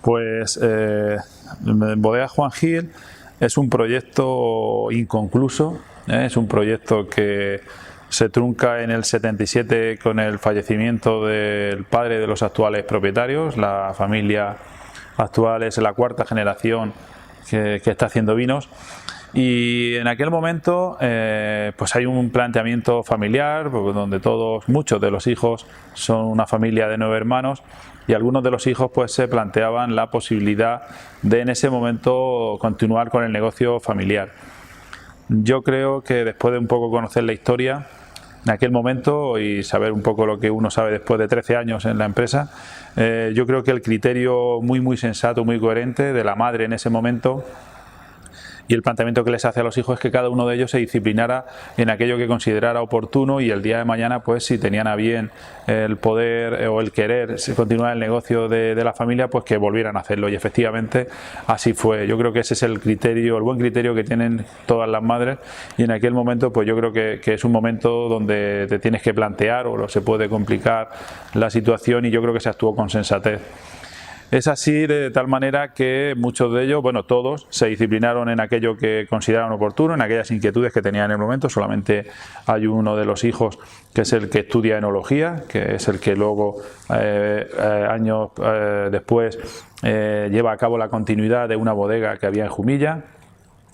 Pues Bodega Juan Gil es un proyecto inconcluso, es un proyecto que se trunca en el 77 con el fallecimiento del padre de los actuales propietarios. La familia actual es la cuarta generación que está haciendo vinos. Y en aquel momento pues hay un planteamiento familiar donde muchos de los hijos son una familia de 9 hermanos y algunos de los hijos pues se planteaban la posibilidad de en ese momento continuar con el negocio familiar. Yo creo que después de un poco conocer la historia en aquel momento y saber un poco lo que uno sabe después de 13 años en la empresa, yo creo que el criterio muy sensato, muy coherente de la madre en ese momento y el planteamiento que les hace a los hijos es que cada uno de ellos se disciplinara en aquello que considerara oportuno y el día de mañana, pues si tenían a bien el poder o el querer continuar el negocio de la familia, pues que volvieran a hacerlo. Y efectivamente así fue. Yo creo que ese es el criterio, el buen criterio que tienen todas las madres, y en aquel momento pues yo creo que es un momento donde te tienes que plantear o se puede complicar la situación, y yo creo que se actuó con sensatez. Es así de tal manera que muchos de ellos, bueno, todos se disciplinaron en aquello que consideraban oportuno, en aquellas inquietudes que tenían en el momento. Solamente hay uno de los hijos que es el que estudia enología, que es el que luego años después lleva a cabo la continuidad de una bodega que había en Jumilla,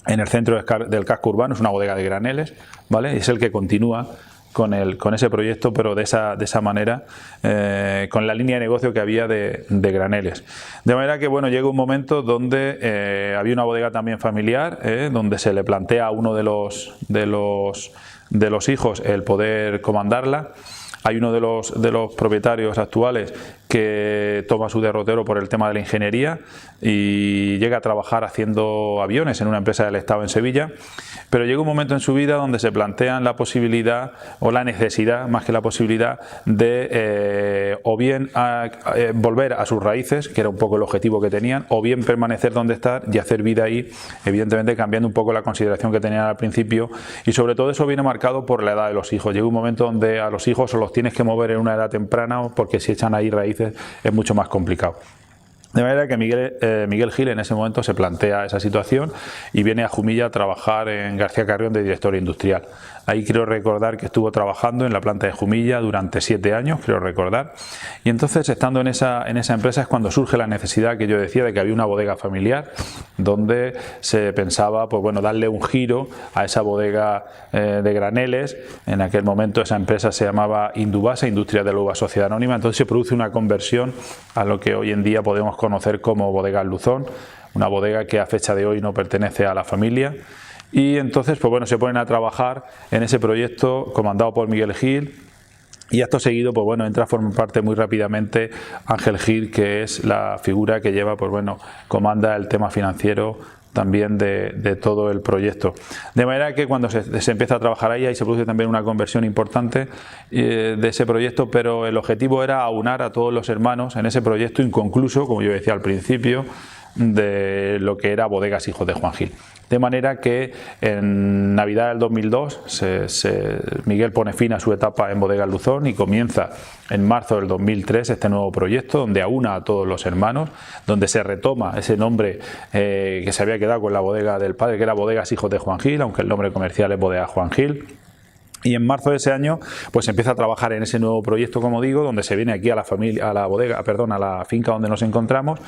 en el centro del casco urbano. Es una bodega de graneles, ¿vale? Es el que continúa con ese proyecto, pero de esa manera, con la línea de negocio que había de graneles. De manera que, bueno, llega un momento donde había una bodega también familiar, donde se le plantea a uno de los hijos el poder comandarla. Hay uno de los propietarios actuales que toma su derrotero por el tema de la ingeniería y llega a trabajar haciendo aviones en una empresa del Estado en Sevilla. Pero llega un momento en su vida donde se plantean la posibilidad o la necesidad, más que la posibilidad, de o bien volver a sus raíces, que era un poco el objetivo que tenían, o bien permanecer donde están y hacer vida ahí, evidentemente cambiando un poco la consideración que tenían al principio. Y sobre todo eso viene marcado por la edad de los hijos. Llega un momento donde a los hijos los tienes que mover en una edad temprana, porque si echan ahí raíces es mucho más complicado. De manera que Miguel Gil en ese momento se plantea esa situación y viene a Jumilla a trabajar en García Carrión de director industrial. Ahí creo recordar que estuvo trabajando en la planta de Jumilla durante 7 años, creo recordar. Y entonces, estando en esa empresa, es cuando surge la necesidad que yo decía de que había una bodega familiar donde se pensaba, pues bueno, darle un giro a esa bodega de graneles. En aquel momento esa empresa se llamaba Indubasa, Industria de la Uva Sociedad Anónima. Entonces se produce una conversión a lo que hoy en día podemos conocer como Bodegas Luzón, una bodega que a fecha de hoy no pertenece a la familia. Y entonces, pues bueno, se ponen a trabajar en ese proyecto comandado por Miguel Gil, y acto seguido, pues bueno, entra a formar parte muy rápidamente Ángel Gil, que es la figura que lleva, pues bueno, comanda el tema financiero también de todo el proyecto. De manera que cuando se empieza a trabajar ahí se produce también una conversión importante de ese proyecto, pero el objetivo era aunar a todos los hermanos en ese proyecto inconcluso, como yo decía al principio, de lo que era Bodegas Hijos de Juan Gil. De manera que en Navidad del 2002 Miguel pone fin a su etapa en Bodegas Luzón y comienza en marzo del 2003 este nuevo proyecto donde aúna a todos los hermanos, donde se retoma ese nombre que se había quedado con la bodega del padre, que era Bodegas Hijos de Juan Gil, aunque el nombre comercial es Bodegas Juan Gil. Y en marzo de ese año pues empieza a trabajar en ese nuevo proyecto, como digo, donde se viene aquí a la finca donde nos encontramos,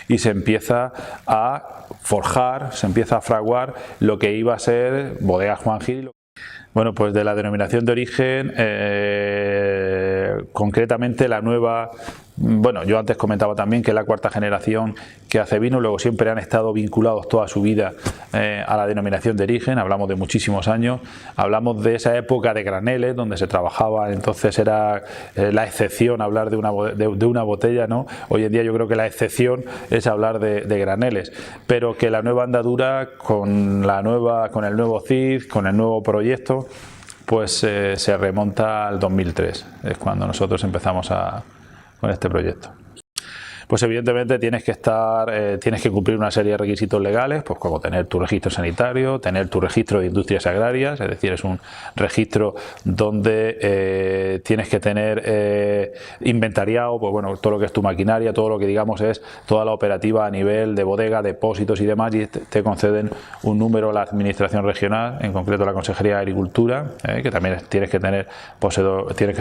y se empieza a forjar, se empieza a fraguar lo que iba a ser Bodegas Juan Gil. Bueno, pues de la denominación de origen, concretamente la nueva, bueno, yo antes comentaba también que es la cuarta generación que hace vino, luego siempre han estado vinculados toda su vida a la denominación de origen. Hablamos de muchísimos años, hablamos de esa época de graneles donde se trabajaba, entonces era la excepción hablar de una botella, ¿no? Hoy en día yo creo que la excepción es hablar de graneles, pero que la nueva andadura con el nuevo CID, con el nuevo proyecto, pues se remonta al 2003, es cuando nosotros empezamos con este proyecto. pues evidentemente tienes que cumplir una serie de requisitos legales, pues como tener tu registro sanitario, tener tu registro de industrias agrarias, es decir, es un registro donde tienes que tener inventariado, pues bueno, todo lo que es tu maquinaria, todo lo que digamos es toda la operativa a nivel de bodega, depósitos y demás, y te conceden un número a la administración regional, en concreto la Consejería de Agricultura, que también tienes que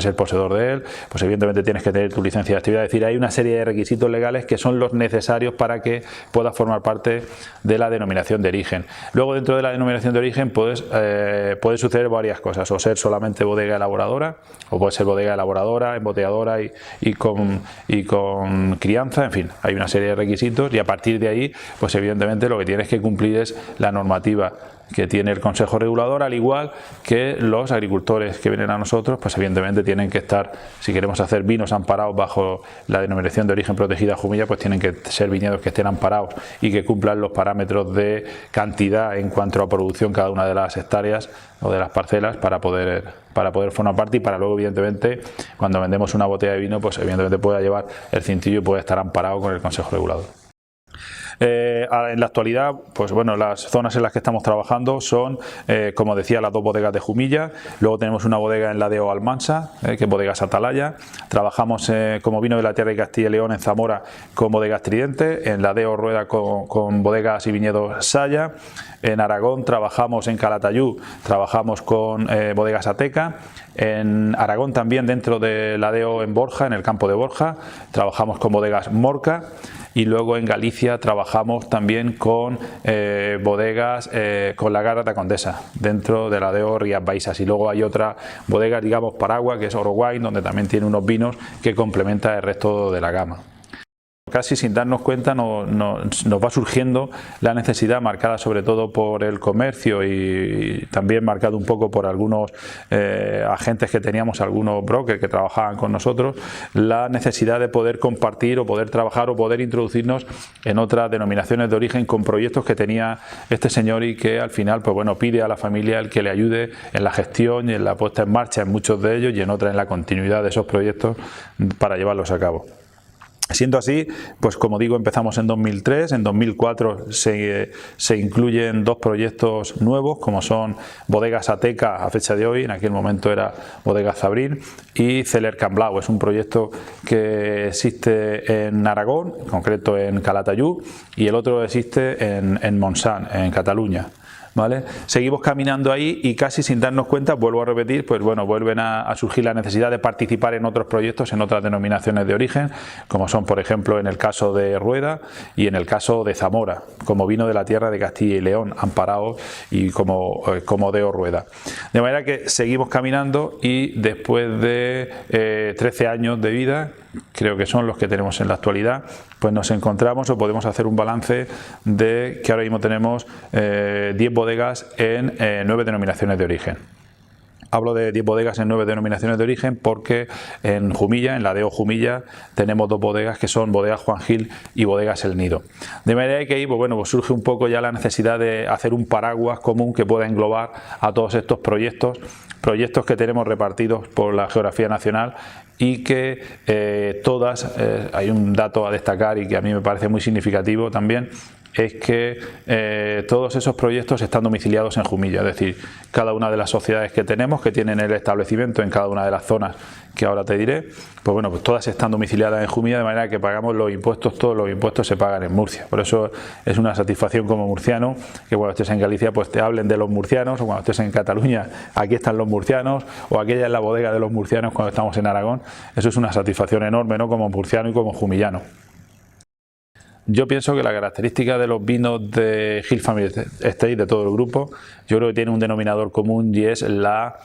ser poseedor de él, pues evidentemente tienes que tener tu licencia de actividad, es decir, hay una serie de requisitos legales que son los necesarios para que puedas formar parte de la denominación de origen. Luego, dentro de la denominación de origen puede suceder varias cosas, o ser solamente bodega elaboradora, o puede ser bodega elaboradora, embotelladora y con crianza, en fin, hay una serie de requisitos, y a partir de ahí, pues evidentemente lo que tienes que cumplir es la normativa que tiene el Consejo Regulador, al igual que los agricultores que vienen a nosotros, pues evidentemente tienen que estar, si queremos hacer vinos amparados bajo la denominación de origen protegida Jumilla, pues tienen que ser viñedos que estén amparados y que cumplan los parámetros de cantidad en cuanto a producción cada una de las hectáreas o de las parcelas para poder formar parte, y para luego evidentemente cuando vendemos una botella de vino, pues evidentemente pueda llevar el cintillo y puede estar amparado con el Consejo Regulador. En la actualidad, pues bueno, las zonas en las que estamos trabajando son, como decía, las dos bodegas de Jumilla. Luego tenemos una bodega en la dehesa Almansa, que es Bodegas Atalaya. Trabajamos como vino de la tierra de Castilla y León en Zamora con Bodegas Tridente, en la dehesa Rueda con bodegas y viñedos Saya. En Aragón trabajamos en Calatayud, trabajamos con Bodegas Ateca. En Aragón también, dentro de la dehesa en Borja, en el campo de Borja, trabajamos con Bodegas Morca. Y luego en Galicia trabajamos también con bodegas con la Garrata Condesa, dentro de la dehesa Rías Baixas. Y luego hay otra bodega, digamos, Paragua, que es Oroguay, donde también tiene unos vinos que complementa el resto de la gama. Casi sin darnos cuenta nos va surgiendo la necesidad, marcada sobre todo por el comercio y también marcado un poco por algunos agentes que teníamos, algunos brokers que trabajaban con nosotros, la necesidad de poder compartir o poder trabajar o poder introducirnos en otras denominaciones de origen con proyectos que tenía este señor, y que al final, pues bueno, pide a la familia el que le ayude en la gestión y en la puesta en marcha en muchos de ellos, y en otras en la continuidad de esos proyectos para llevarlos a cabo. Siendo así, pues como digo, empezamos en 2003, en 2004 se incluyen dos proyectos nuevos, como son Bodegas Ateca a fecha de hoy, en aquel momento era Bodegas Zabrín, y Celler Camblau. Es un proyecto que existe en Aragón, en concreto en Calatayud, y el otro existe en Montsant, en Cataluña. ¿Vale? Seguimos caminando ahí y casi sin darnos cuenta, vuelvo a repetir, pues bueno, vuelven a surgir la necesidad de participar en otros proyectos, en otras denominaciones de origen, como son, por ejemplo, en el caso de Rueda y en el caso de Zamora, como vino de la tierra de Castilla y León, amparado, y como dehesa Rueda. De manera que seguimos caminando, y después de 13 años de vida, creo que son los que tenemos en la actualidad, pues nos encontramos o podemos hacer un balance de que ahora mismo tenemos 10 bodegas en 9 denominaciones de origen. Hablo de 10 bodegas en 9 denominaciones de origen porque en Jumilla, en la dehesa Jumilla, tenemos 2 bodegas que son Bodegas Juan Gil y Bodegas El Nido. De manera que ahí, pues bueno, pues surge un poco ya la necesidad de hacer un paraguas común que pueda englobar a todos estos proyectos que tenemos repartidos por la geografía nacional, y que hay un dato a destacar y que a mí me parece muy significativo también, es que todos esos proyectos están domiciliados en Jumilla, es decir, cada una de las sociedades que tenemos, que tienen el establecimiento en cada una de las zonas que ahora te diré, pues bueno, pues todas están domiciliadas en Jumilla, de manera que pagamos los impuestos, todos los impuestos se pagan en Murcia. Por eso es una satisfacción como murciano que cuando estés en Galicia pues te hablen de los murcianos, o cuando estés en Cataluña, aquí están los murcianos, o aquella es la bodega de los murcianos cuando estamos en Aragón. Eso es una satisfacción enorme, ¿no?, como murciano y como jumillano. Yo pienso que la característica de los vinos de Hill Family Estate, de todo el grupo, yo creo que tiene un denominador común, y es la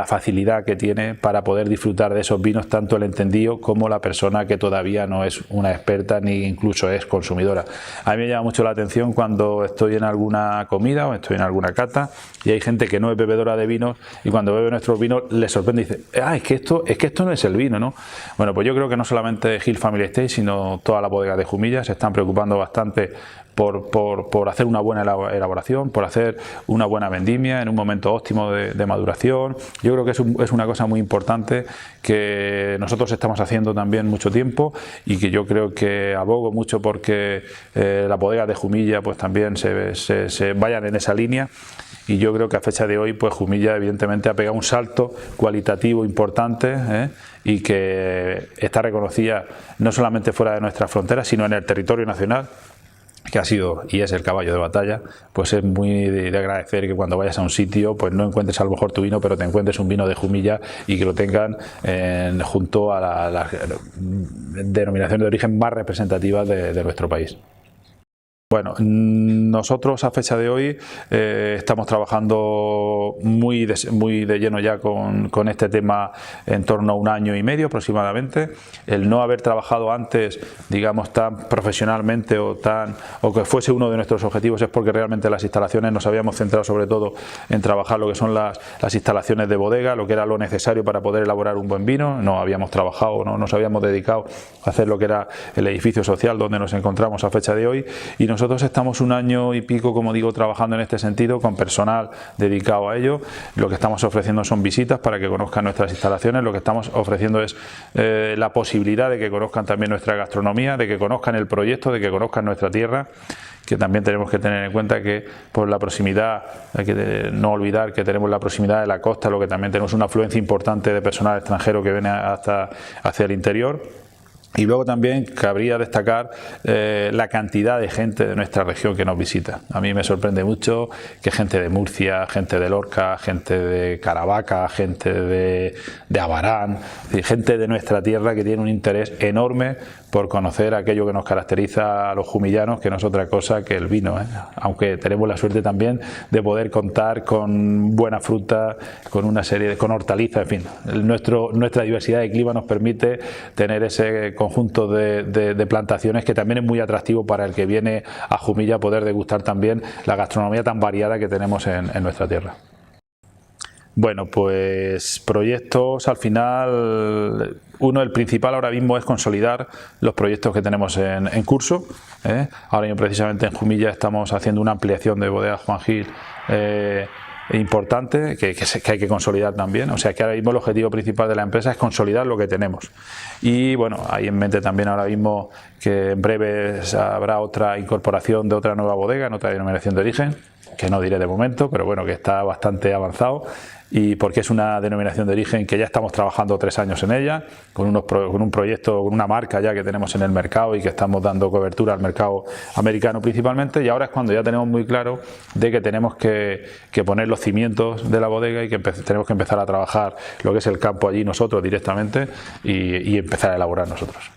facilidad que tiene para poder disfrutar de esos vinos, tanto el entendido como la persona que todavía no es una experta ni incluso es consumidora. A mí me llama mucho la atención cuando estoy en alguna comida o estoy en alguna cata y hay gente que no es bebedora de vinos, y cuando bebe nuestros vinos le sorprende y dice: es que esto no es el vino, ¿no? Bueno, pues yo creo que no solamente Hill Family Estate, sino todas las bodegas de Jumilla se están preocupando bastante por hacer una buena elaboración, por hacer una buena vendimia en un momento óptimo de maduración. Yo creo que es una cosa muy importante que nosotros estamos haciendo también mucho tiempo y que yo creo que abogo mucho porque las bodegas de Jumilla pues también se vayan en esa línea. Y yo creo que a fecha de hoy pues Jumilla evidentemente ha pegado un salto cualitativo importante y que está reconocida no solamente fuera de nuestras fronteras sino en el territorio nacional, que ha sido y es el caballo de batalla. Pues es muy de agradecer que cuando vayas a un sitio pues no encuentres a lo mejor tu vino, pero te encuentres un vino de Jumilla y que lo tengan junto a la denominación de origen más representativa de nuestro país. Bueno, nosotros a fecha de hoy estamos trabajando muy de lleno ya con este tema en torno a 1 año y medio aproximadamente. El no haber trabajado antes, digamos, tan profesionalmente o que fuese uno de nuestros objetivos es porque realmente las instalaciones nos habíamos centrado sobre todo en trabajar lo que son las instalaciones de bodega, lo que era lo necesario para poder elaborar un buen vino. No habíamos trabajado, no nos habíamos dedicado a hacer lo que era el edificio social donde nos encontramos a fecha de hoy, y nosotros estamos 1 año y pico, como digo, trabajando en este sentido con personal dedicado a ello. Lo que estamos ofreciendo son visitas para que conozcan nuestras instalaciones, lo que estamos ofreciendo es la posibilidad de que conozcan también nuestra gastronomía, de que conozcan el proyecto, de que conozcan nuestra tierra, que también tenemos que tener en cuenta que por la proximidad, hay que no olvidar que tenemos la proximidad de la costa, lo que también tenemos una afluencia importante de personal extranjero que viene hacia el interior. Y luego también cabría destacar la cantidad de gente de nuestra región que nos visita. A mí me sorprende mucho que gente de Murcia, gente de Lorca, gente de Caravaca, gente de Abarán, gente de nuestra tierra que tiene un interés enorme por conocer aquello que nos caracteriza a los jumillanos, que no es otra cosa que el vino, aunque tenemos la suerte también de poder contar con buena fruta, con una serie con hortalizas, en fin. Nuestra diversidad de clima nos permite tener ese conjunto de plantaciones que también es muy atractivo para el que viene a Jumilla poder degustar también la gastronomía tan variada que tenemos en nuestra tierra. Bueno, pues proyectos, al final, el principal ahora mismo es consolidar los proyectos que tenemos en curso. Ahora mismo precisamente en Jumilla estamos haciendo una ampliación de bodega Juan Gil importante, que hay que consolidar también. O sea que ahora mismo el objetivo principal de la empresa es consolidar lo que tenemos. Y bueno, hay en mente también ahora mismo que en breve habrá otra incorporación de otra nueva bodega en otra denominación de origen, que no diré de momento, pero bueno, que está bastante avanzado, y porque es una denominación de origen que ya estamos trabajando 3 años en ella, con un proyecto, con una marca ya que tenemos en el mercado y que estamos dando cobertura al mercado americano principalmente, y ahora es cuando ya tenemos muy claro de que tenemos que poner los cimientos de la bodega y que tenemos que empezar a trabajar lo que es el campo allí nosotros directamente y empezar a elaborar nosotros.